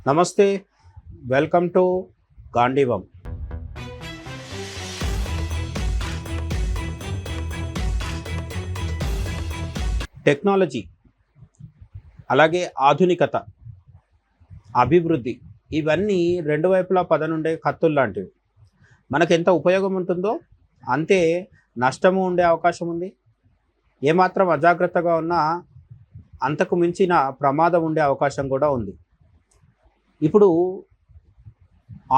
నమస్తే, welcome to గాంధీవం. Technology, అలాగే ఆధునికత, అభివృద్ధి ఇవన్నీ రెండు వైపులా పదనుండే కత్తులు లాంటివి. మనకు ఎంత ఉపయోగం ఉంటుందో అంతే నష్టము ఉండే అవకాశం ఉంది. ఏమాత్రం అజాగ్రత్తగా ఉన్నా అంతకు మించిన ప్రమాదం ఉండే అవకాశం కూడా ఉంది. ఇప్పుడు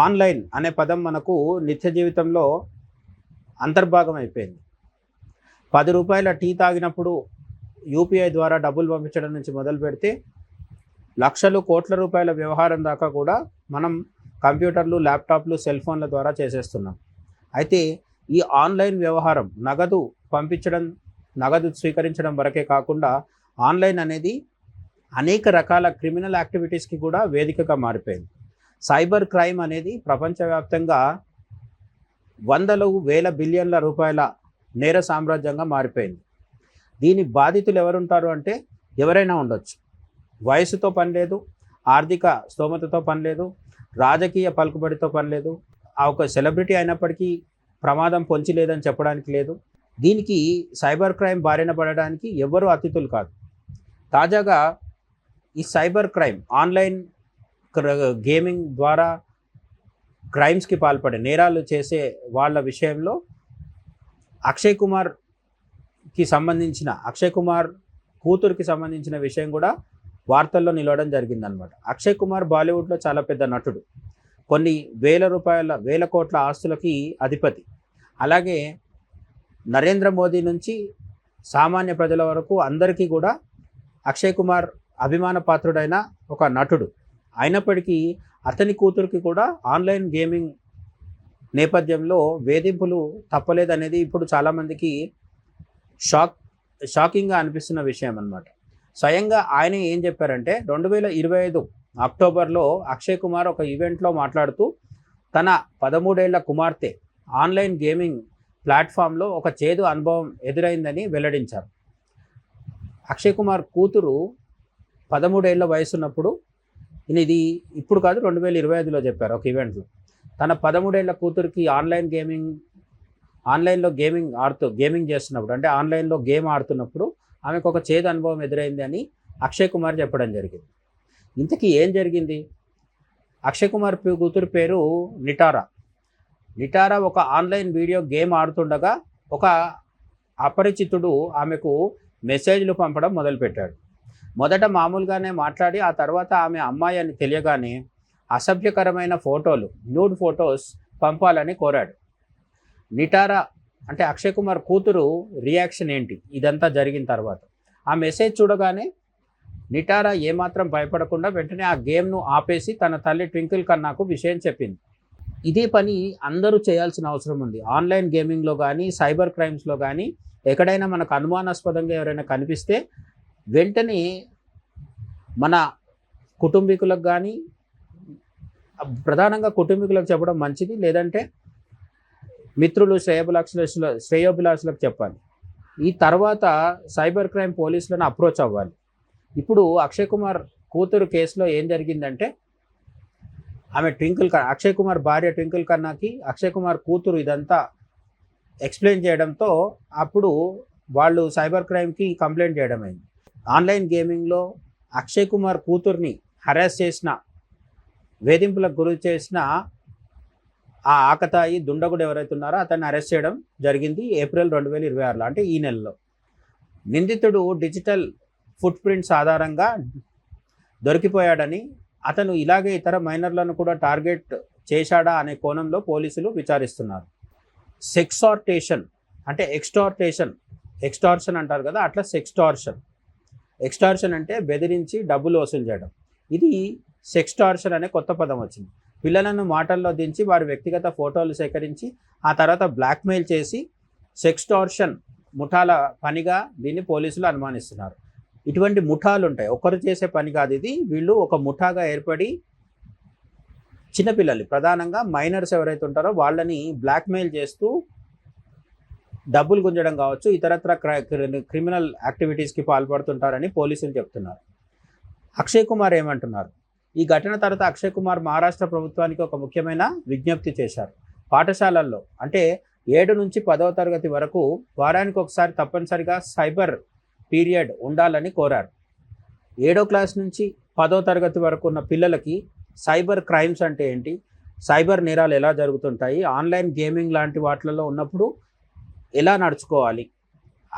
ఆన్లైన్ అనే పదం మనకు నిత్య జీవితంలో అంతర్భాగం అయిపోయింది. 10 రూపాయల టీ తాగినప్పుడు యూపీఐ ద్వారా డబ్బులు పంపించడం నుంచి మొదలు పెడితే లక్షలు కోట్ల రూపాయల వ్యవహారం దాకా కూడా మనం కంప్యూటర్లు, ల్యాప్టాప్లు, సెల్ ఫోన్ల ద్వారా చేసేస్తున్నాం. అయితే ఈ ఆన్లైన్ వ్యవహారం నగదు పంపించడం, నగదు స్వీకరించడం వరకే కాకుండా ఆన్లైన్ అనేది అనేక రకాల క్రిమినల్ యాక్టివిటీస్కి కూడా వేదికగా మారిపోయింది. సైబర్ క్రైమ్ అనేది ప్రపంచవ్యాప్తంగా వందలు వేల బిలియన్ల రూపాయల నేర సామ్రాజ్యంగా మారిపోయింది. దీని బాధితులు ఎవరుంటారు అంటే ఎవరైనా ఉండొచ్చు. వయసుతో పని లేదు, ఆర్థిక స్తోమతతో పని లేదు, రాజకీయ పలుకుబడితో పని లేదు, ఆ ఒక సెలబ్రిటీ అయినప్పటికీ ప్రమాదం పొంచి లేదని చెప్పడానికి లేదు. దీనికి సైబర్ క్రైమ్ బారిన పడడానికి ఎవరు అతిథులు కాదు. తాజాగా ఈ సైబర్ క్రైమ్, ఆన్లైన్ గేమింగ్ ద్వారా క్రైమ్స్కి పాల్పడే, నేరాలు చేసే వాళ్ళ విషయంలో అక్షయ్ కుమార్ కూతురికి సంబంధించిన విషయం కూడా వార్తల్లో నిలవడం జరిగిందనమాట. అక్షయ్ కుమార్ బాలీవుడ్లో చాలా పెద్ద నటుడు, కొన్ని వేల కోట్ల ఆస్తులకి అధిపతి. అలాగే నరేంద్ర మోదీ నుంచి సామాన్య ప్రజల వరకు అందరికీ కూడా అక్షయ్ కుమార్ అభిమాన పాత్రుడైన ఒక నటుడు. అయినప్పటికీ అతని కూతురికి కూడా ఆన్లైన్ గేమింగ్ నేపథ్యంలో వేధింపులు తప్పలేదనేది ఇప్పుడు చాలామందికి షాకింగ్గా అనిపిస్తున్న విషయం అన్నమాట. స్వయంగా ఆయన ఏం చెప్పారంటే 2025 అక్టోబర్లో అక్షయ్ కుమార్ ఒక ఈవెంట్లో మాట్లాడుతూ తన 13 ఏళ్ల కుమార్తె ఆన్లైన్ గేమింగ్ ప్లాట్ఫామ్లో ఒక చేదు అనుభవం ఎదురైందని వెల్లడించారు. అక్షయ్ కుమార్ కూతురు 13 ఏళ్ల వయసున్నప్పుడు, ఇది ఇప్పుడు కాదు 2025లో చెప్పారు ఒక ఈవెంట్లో, తన 13 ఏళ్ల కూతురికి ఆన్లైన్లో గేమింగ్ చేస్తున్నప్పుడు, అంటే ఆన్లైన్లో గేమ్ ఆడుతున్నప్పుడు ఆమెకు ఒక చేదు అనుభవం ఎదురైంది అని అక్షయ్ కుమార్ చెప్పడం జరిగింది. ఇంతకీ ఏం జరిగింది? అక్షయ్ కుమార్ కూతురు పేరు నిటారా ఒక ఆన్లైన్ వీడియో గేమ్ ఆడుతుండగా ఒక అపరిచితుడు ఆమెకు మెసేజ్లు పంపడం మొదలుపెట్టాడు. మొదట మామూలుగానే మాట్లాడి ఆ తర్వాత ఆమె అమ్మాయి అని తెలియగానే అసభ్యకరమైన న్యూడ్ ఫొటోస్ పంపాలని కోరాడు. నిటారా అంటే అక్షయ్ కుమార్ కూతురు రియాక్షన్ ఏంటి ఇదంతా జరిగిన తర్వాత? ఆ మెసేజ్ చూడగానే నిటారా ఏమాత్రం భయపడకుండా వెంటనే ఆ గేమ్ను ఆపేసి తన తల్లి ట్వింకిల్ ఖన్నాకు విషయం చెప్పింది. ఇదే పని అందరూ చేయాల్సిన అవసరం ఉంది. ఆన్లైన్ గేమింగ్లో కానీ, సైబర్ క్రైమ్స్లో కానీ ఎక్కడైనా మనకు అనుమానాస్పదంగా ఎవరైనా కనిపిస్తే వెంటనే మన కుటుంబీకులకు కానీ, ప్రధానంగా కుటుంబీకులకు చెప్పడం మంచిది. లేదంటే మిత్రులు, శ్రేయోభిలాషులకు చెప్పాలి. ఈ తర్వాత సైబర్ క్రైమ్ పోలీసులను అప్రోచ్ అవ్వాలి. ఇప్పుడు అక్షయ్ కుమార్ కూతురు కేసులో ఏం జరిగిందంటే, అక్షయ్ కుమార్ భార్య ట్వింకిల్ ఖన్నాకి అక్షయ్ కుమార్ కూతురు ఇదంతా ఎక్స్ప్లెయిన్ చేయడంతో అప్పుడు వాళ్ళు సైబర్ క్రైమ్కి కంప్లైంట్ చేయడం అయింది. ఆన్లైన్ గేమింగ్లో అక్షయ్ కుమార్ కూతుర్ని హరాస్ చేసిన, వేధింపులకు గురి చేసిన ఆ ఆకతాయి దుండగుడు ఎవరైతే ఉన్నారో అతన్ని అరెస్ట్ చేయడం జరిగింది ఏప్రిల్ 2026లో, అంటే ఈ నెలలో. నిందితుడు డిజిటల్ ఫుట్ ప్రింట్స్ ఆధారంగా దొరికిపోయాడని, అతను ఇలాగే ఇతర మైనర్లను కూడా టార్గెట్ చేశాడా అనే కోణంలో పోలీసులు విచారిస్తున్నారు. సెక్సార్టేషన్ అంటే ఎక్స్టార్షన్ అంటారు కదా, అట్లా ఎక్స్టార్షన్ అంటే బెదిరించి డబ్బులు వసూలు చేయడం. ఇది సెక్స్టార్షన్ అనే కొత్త పదం వచ్చింది. పిల్లలను మాటల్లో దించి వారి వ్యక్తిగత ఫోటోలు సేకరించి ఆ తర్వాత బ్లాక్మెయిల్ చేసి సెక్స్టార్షన్ ముఠాల పనిగా దీన్ని పోలీసులు అనుమానిస్తున్నారు. ఇటువంటి ముఠాలు ఉంటాయి, ఒకరు చేసే పని కాదు ఇది. వీళ్ళు ఒక ముఠాగా ఏర్పడి చిన్నపిల్లలు, ప్రధానంగా మైనర్స్ ఎవరైతే ఉంటారో వాళ్ళని బ్లాక్మెయిల్ చేస్తూ డబ్బులు గుంజడం కావచ్చు, ఇతరత్ర క్రిమినల్ యాక్టివిటీస్కి పాల్పడుతుంటారని పోలీసులు చెప్తున్నారు. అక్షయ్ కుమార్ ఏమంటున్నారు? ఈ ఘటన తర్వాత అక్షయ్ కుమార్ మహారాష్ట్ర ప్రభుత్వానికి ఒక ముఖ్యమైన విజ్ఞప్తి చేశారు. పాఠశాలల్లో అంటే 7 నుంచి 10వ తరగతి వరకు వారానికి ఒకసారి తప్పనిసరిగా సైబర్ పీరియడ్ ఉండాలని కోరారు. 7వ క్లాస్ నుంచి 10వ తరగతి వరకు ఉన్న పిల్లలకి సైబర్ క్రైమ్స్ అంటే ఏంటి, సైబర్ నేరాలు ఎలా జరుగుతుంటాయి, ఆన్లైన్ గేమింగ్ లాంటి వాటిలలో ఉన్నప్పుడు ఎలా నడుచుకోవాలి,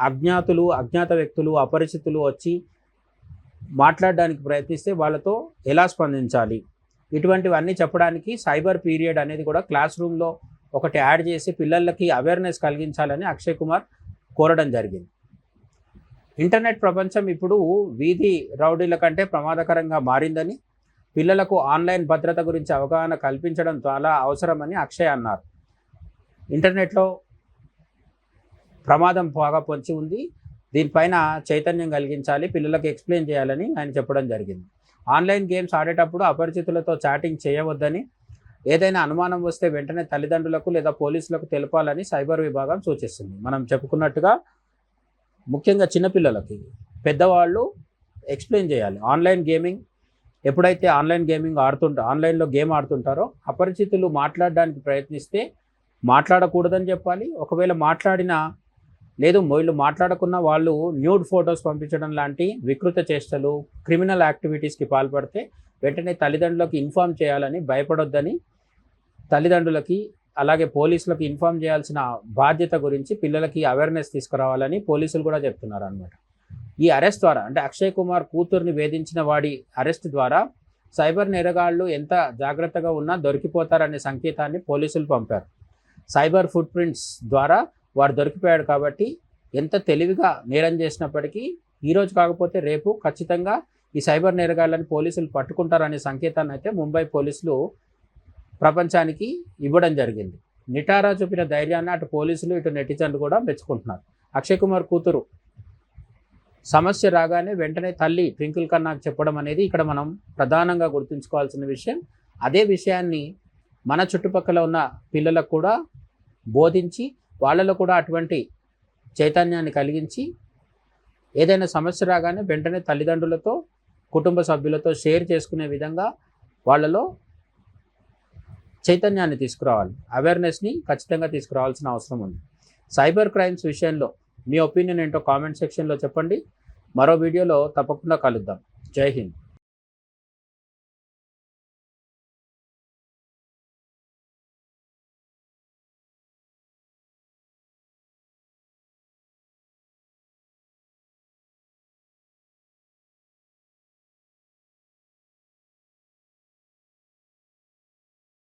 అజ్ఞాత వ్యక్తులు, అపరిచితులు వచ్చి మాట్లాడడానికి ప్రయత్నిస్తే వాళ్ళతో ఎలా స్పందించాలి, ఇటువంటివన్నీ చెప్పడానికి సైబర్ పీరియడ్ అనేది కూడా క్లాస్ రూమ్లో ఒకటి యాడ్ చేసి పిల్లలకి అవేర్నెస్ కలిగించాలని అక్షయ్ కుమార్ కోరడం జరిగింది. ఇంటర్నెట్ ప్రపంచం ఇప్పుడు వీధి రౌడీల కంటే ప్రమాదకరంగా మారిందని, పిల్లలకు ఆన్లైన్ భద్రత గురించి అవగాహన కల్పించడం చాలా అవసరమని అక్షయ్ అన్నారు. ఇంటర్నెట్లో ప్రమాదం బాగా పొంచి ఉంది, దీనిపైన చైతన్యం కలిగించాలి, పిల్లలకు ఎక్స్ప్లెయిన్ చేయాలని ఆయన చెప్పడం జరిగింది. ఆన్లైన్ గేమ్స్ ఆడేటప్పుడు అపరిచితులతో చాటింగ్ చేయవద్దని, ఏదైనా అనుమానం వస్తే వెంటనే తల్లిదండ్రులకు లేదా పోలీసులకు తెలపాలని సైబర్ విభాగం సూచిస్తుంది. మనం చెప్పుకున్నట్టుగా ముఖ్యంగా చిన్నపిల్లలకి పెద్దవాళ్ళు ఎక్స్ప్లెయిన్ చేయాలి. ఎప్పుడైతే ఆన్లైన్లో గేమ్ ఆడుతుంటారో అపరిచితులు మాట్లాడడానికి ప్రయత్నిస్తే మాట్లాడకూడదని చెప్పాలి. ఒకవేళ వీళ్ళు మాట్లాడకున్న వాళ్ళు న్యూడ్ ఫొటోస్ పంపించడం లాంటి వికృత చేష్టలు, క్రిమినల్ యాక్టివిటీస్కి పాల్పడితే వెంటనే తల్లిదండ్రులకు ఇన్ఫామ్ చేయాలని, భయపడొద్దని తల్లిదండ్రులకి అలాగే పోలీసులకు ఇన్ఫామ్ చేయాల్సిన బాధ్యత గురించి పిల్లలకి అవేర్నెస్ తీసుకురావాలని పోలీసులు కూడా చెప్తున్నారు అన్నమాట. ఈ అరెస్ట్ ద్వారా అంటే అక్షయ్ కుమార్ కూతుర్ని వేధించిన వాడి అరెస్ట్ ద్వారా సైబర్ నేరగాళ్లు ఎంత జాగ్రత్తగా ఉన్నా దొరికిపోతారనే సంకేతాన్ని పోలీసులు పంపారు. సైబర్ ఫుట్ ప్రింట్స్ ద్వారా వాడు దొరికిపోయాడు కాబట్టి ఎంత తెలివిగా నేరం చేసినప్పటికీ ఈరోజు కాకపోతే రేపు ఖచ్చితంగా ఈ సైబర్ నేరగాళ్ళని పోలీసులు పట్టుకుంటారనే సంకేతాన్ని అయితే ముంబై పోలీసులు ప్రపంచానికి ఇవ్వడం జరిగింది. నిటారా చూపిన ధైర్యాన్ని అటు పోలీసులు ఇటు నెటిజన్లు కూడా మెచ్చుకుంటున్నారు. అక్షయ్ కుమార్ కూతురు సమస్య రాగానే వెంటనే తల్లి ట్వింకిల్ ఖన్నాకు చెప్పడం అనేది ఇక్కడ మనం ప్రధానంగా గుర్తుంచుకోవాల్సిన విషయం. అదే విషయాన్ని మన చుట్టుపక్కల ఉన్న పిల్లలకు కూడా బోధించి వాళ్ళలో కూడా అటువంటి చైతన్యాన్ని కలిగించి ఏదైనా సమస్య రాగానే వెంటనే తల్లిదండ్రులతో, కుటుంబ సభ్యులతో షేర్ చేసుకునే విధంగా వాళ్ళలో చైతన్యాన్ని తీసుకురావాలి. అవేర్నెస్ని ఖచ్చితంగా తీసుకురావాల్సిన అవసరం ఉంది. సైబర్ క్రైమ్స్ విషయంలో మీ ఒపీనియన్ ఏంటో కామెంట్ సెక్షన్లో చెప్పండి. మరో వీడియోలో తప్పకుండా కలుద్దాం. జై హింద్.